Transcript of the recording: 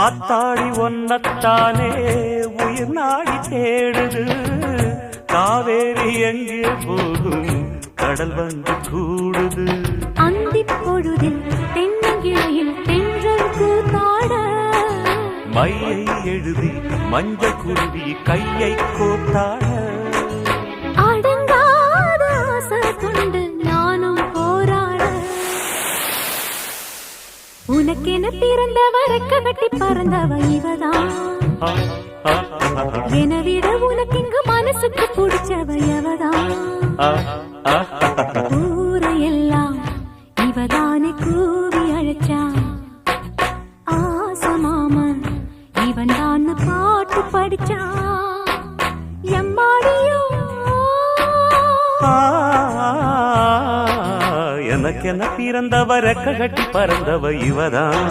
ஆத்தாடி ஒன்னத்தானே உயிர் நாடி தேடுது. காவேரி எங்கே போகும் கடல் வந்து கூடுது. அந்திப் பொழுதில் தென்னங்கிளையில் தென்றல் கூத்தாட மையை எழுதி மஞ்சள் குருவி கையை கோத்தாட அடங்காத ஆசை கொண்டு நானும் போராட உனக்கென பிறந்தவ ரெக்க கட்டி பறந்தவ இவதான். என விட உனக்கு இங்கு மனசுக்கு பிடிச்சவ எவதான். ஊரையெல்லாம் இவதானே கூவி அழைச்சா ஆசமாமன் இவன் தான் பாட்டு படிச்சா எம்மாடியோ. எனக்கென பிறந்தவ ரெக்க கட்டி பறந்தவ இவதான்.